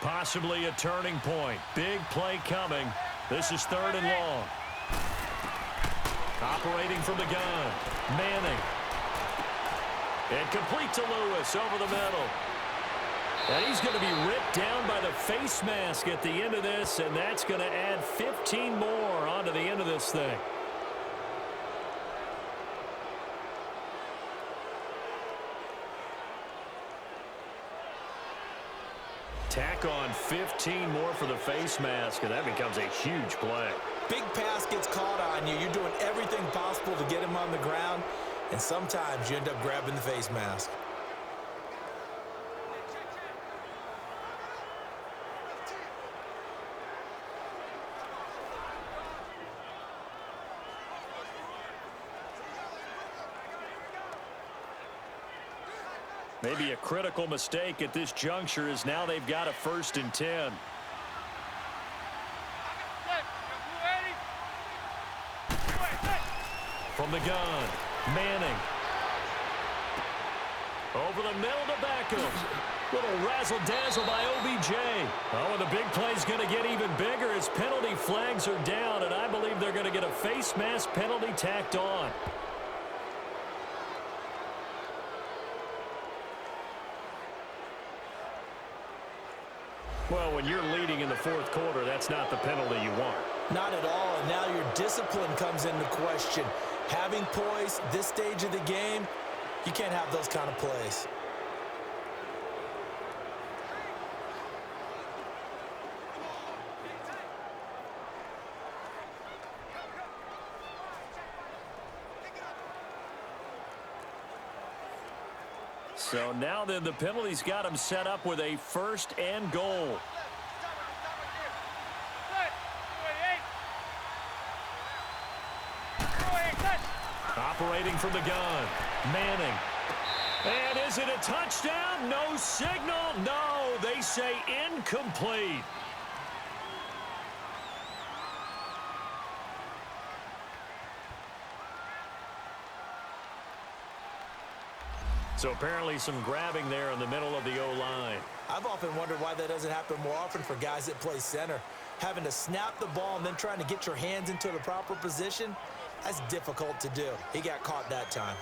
Possibly a turning point. Big play coming. This is 3rd and long. Operating from the gun. Manning. And complete to Lewis over the middle. And he's going to be ripped down by the face mask at the end of this, and that's going to add 15 more onto the end of this thing. Tack on 15 more for the face mask, and that becomes a huge play. Big pass gets caught on you. You're doing everything possible to get him on the ground, and sometimes you end up grabbing the face mask. Maybe a critical mistake at this juncture is now they've got a 1st and 10. From the gun, Manning. Over the middle to Beckham. Little razzle-dazzle by OBJ. Oh, and the big play's going to get even bigger as penalty flags are down, and I believe they're going to get a face mask penalty tacked on. Well, when you're leading in the 4th quarter, that's not the penalty you want. Not at all, and now your discipline comes into question. Having poise this stage of the game, you can't have those kind of plays. So now then the penalty's got him set up with a 1st and goal. Operating from the gun, Manning. And is it a touchdown? No signal. No, they say incomplete. So apparently some grabbing there in the middle of the O-line. I've often wondered why that doesn't happen more often for guys that play center. Having to snap the ball and then trying to get your hands into the proper position, that's difficult to do. He got caught that time.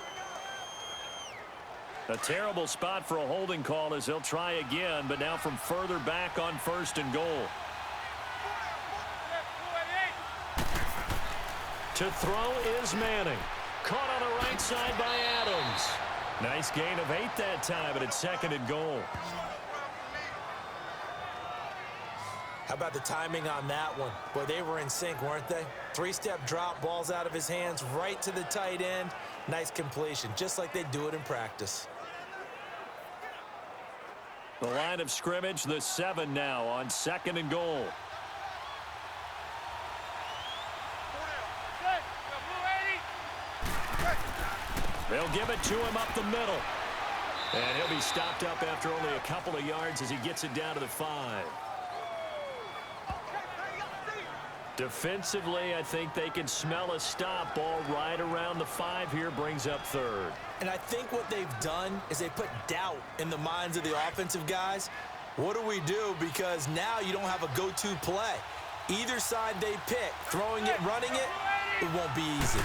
A terrible spot for a holding call as he'll try again, but now from further back on 1st and goal. To throw is Manning. Caught on the right side by Adams. Nice gain of 8 that time, but it's 2nd and goal. How about the timing on that one? Boy, they were in sync, weren't they? 3-step drop, balls out of his hands, right to the tight end. Nice completion, just like they do it in practice. The line of scrimmage, the 7 now on 2nd and goal. They'll give it to him up the middle. And he'll be stopped up after only a couple of yards as he gets it down to the 5. Defensively, I think they can smell a stop. Ball right around the 5 here, brings up 3rd. And I think what they've done is they put doubt in the minds of the offensive guys. What do we do? Because now you don't have a go-to play. Either side they pick, throwing it, running it, it won't be easy.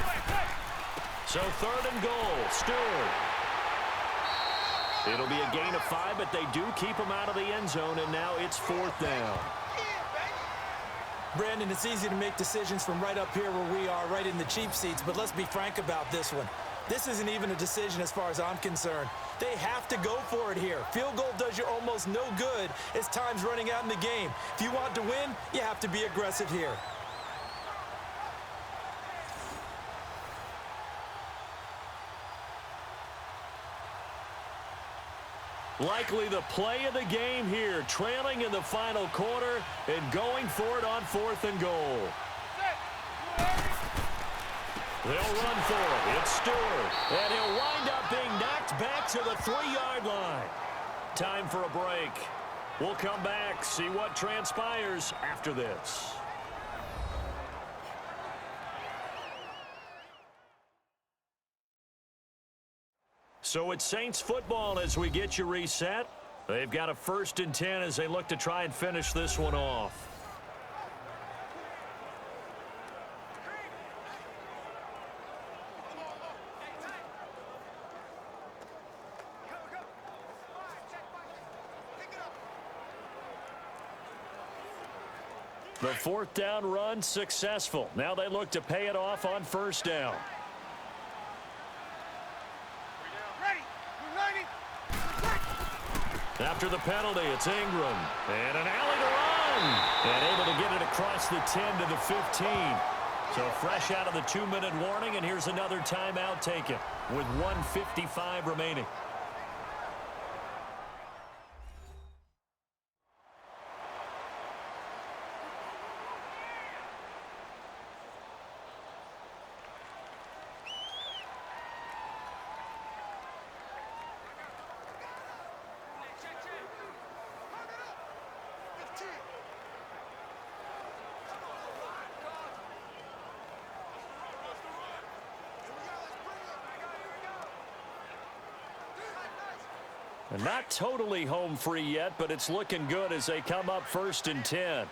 So 3rd and goal, Stewart. It'll be a gain of 5, but they do keep him out of the end zone, and now it's 4th down. Brandon, it's easy to make decisions from right up here where we are, right in the cheap seats, but let's be frank about this one. This isn't even a decision as far as I'm concerned. They have to go for it here. Field goal does you almost no good as time's running out in the game. If you want to win, you have to be aggressive here. Likely the play of the game here, trailing in the final quarter and going for it on 4th and goal. They'll run for it. It's Stewart. And he'll wind up being knocked back to the 3-yard line. Time for a break. We'll come back, see what transpires after this. So it's Saints football as we get you reset. They've got a 1st and 10 as they look to try and finish this one off. The 4th down run successful. Now they look to pay it off on 1st down. After the penalty, it's Ingram. And an alley to run. And able to get it across the 10 to the 15. So fresh out of the 2-minute warning, and here's another timeout taken with 1:55 remaining. And not totally home free yet, but it's looking good as they come up 1st and 10.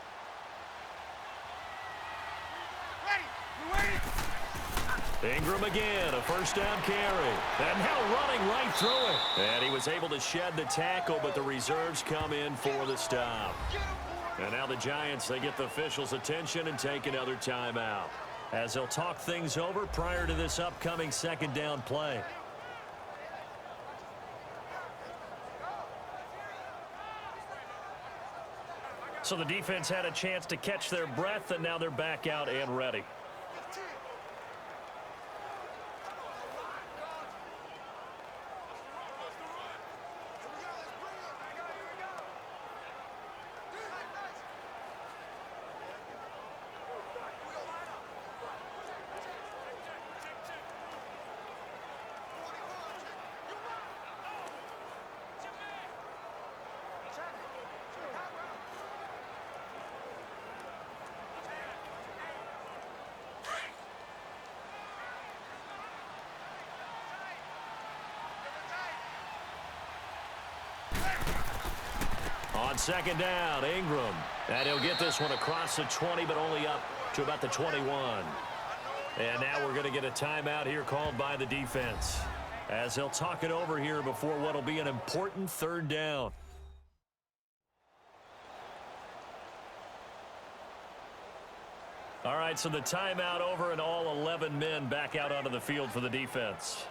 Ingram again, a 1st down carry. And now running right through it. And he was able to shed the tackle, but the reserves come in for the stop. And now the Giants, they get the officials' attention and take another timeout, as they'll talk things over prior to this upcoming 2nd down play. So the defense had a chance to catch their breath, and now they're back out and ready. On 2nd down, Ingram. And he'll get this one across the 20, but only up to about the 21. And now we're going to get a timeout here called by the defense, as they'll talk it over here before what will be an important 3rd down. All right, so the timeout over, and all 11 men back out onto the field for the defense.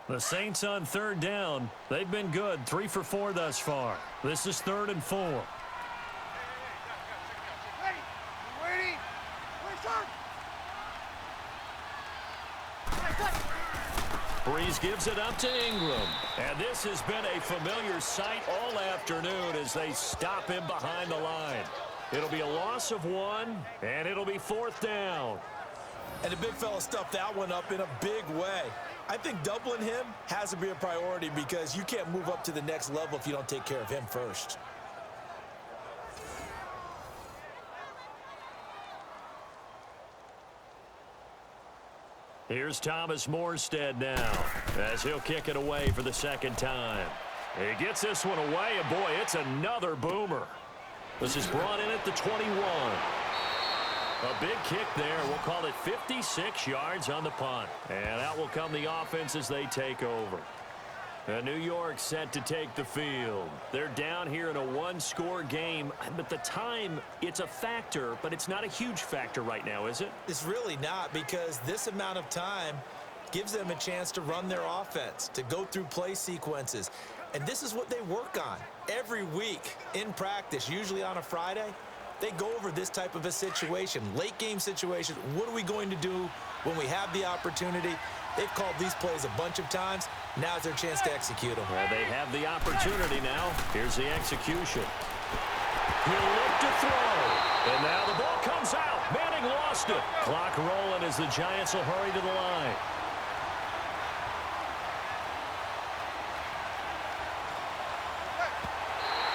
The Saints on 3rd down. They've been good, 3 for 4 thus far. This is 3rd and 4. Breeze gives it up to Ingram. And this has been a familiar sight all afternoon as they stop him behind the line. It'll be a loss of 1, and it'll be 4th down. And the big fella stuffed that one up in a big way. I think doubling him has to be a priority, because you can't move up to the next level if you don't take care of him first. Here's Thomas Morstead now, as he'll kick it away for the 2nd time. He gets this one away, and boy, it's another boomer. This is brought in at the 21. A big kick there. We'll call it 56 yards on the punt. And out will come the offense as they take over. New York set to take the field. They're down here in a 1-score game. But the time, it's a factor, but it's not a huge factor right now, is it? It's really not, because this amount of time gives them a chance to run their offense, to go through play sequences. And this is what they work on every week in practice, usually on a Friday. They go over this type of a situation, late game situation. What are we going to do when we have the opportunity? They've called these plays a bunch of times. Now's their chance to execute them. Well, they have the opportunity now. Here's the execution. He'll look to throw. And now the ball comes out. Manning lost it. Clock rolling as the Giants will hurry to the line.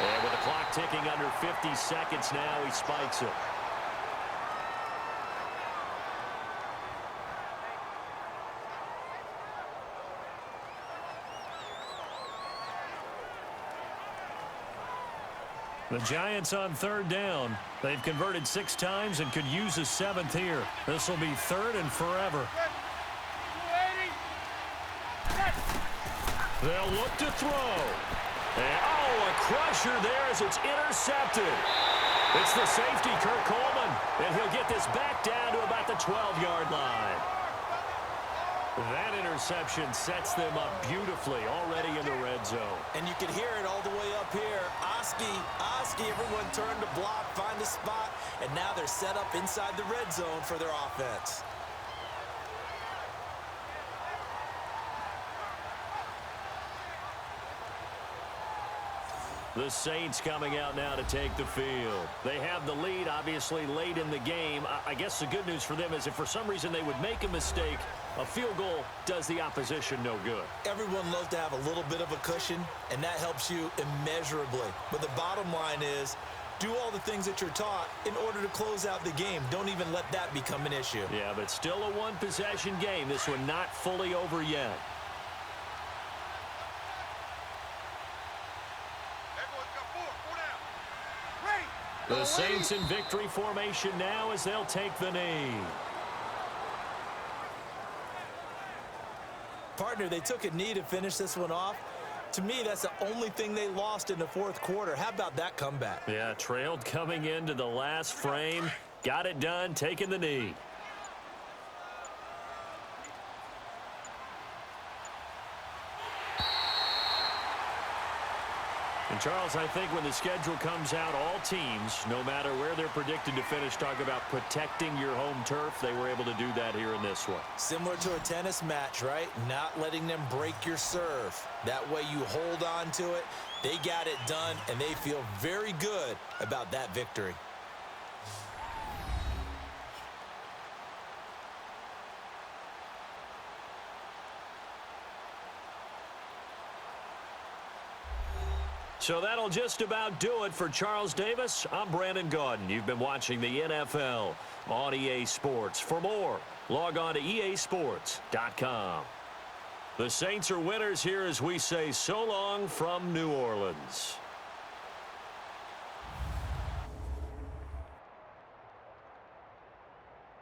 And with the clock ticking under 50 seconds now, he spikes it. The Giants on third down. They've converted 6 times and could use a 7th here. This will be 3rd and forever. They'll look to throw. And, oh, a crusher there as it's intercepted. It's the safety, Kurt Coleman, and he'll get this back down to about the 12-yard line. That interception sets them up beautifully already in the red zone. And you can hear it all the way up here. Oski, everyone turned to block, find a spot, and now they're set up inside the red zone for their offense. The Saints coming out now to take the field. They have the lead, obviously, late in the game. I guess the good news for them is if for some reason they would make a mistake, a field goal does the opposition no good. Everyone loves to have a little bit of a cushion, and that helps you immeasurably. But the bottom line is, do all the things that you're taught in order to close out the game. Don't even let that become an issue. Yeah, but still a one-possession game. This one not fully over yet. The Saints in victory formation now as they'll take the knee. Partner, they took a knee to finish this one off. To me, that's the only thing they lost in the fourth quarter. How about that comeback? Yeah, trailed coming into the last frame. Got it done, taking the knee. And, Charles, I think when the schedule comes out, all teams, no matter where they're predicted to finish, talk about protecting your home turf. They were able to do that here in this one. Similar to a tennis match, right? Not letting them break your serve. That way you hold on to it. They got it done, and they feel very good about that victory. So that'll just about do it for Charles Davis. I'm Brandon Gaudin. You've been watching the NFL on EA Sports. For more, log on to easports.com. The Saints are winners here as we say so long from New Orleans.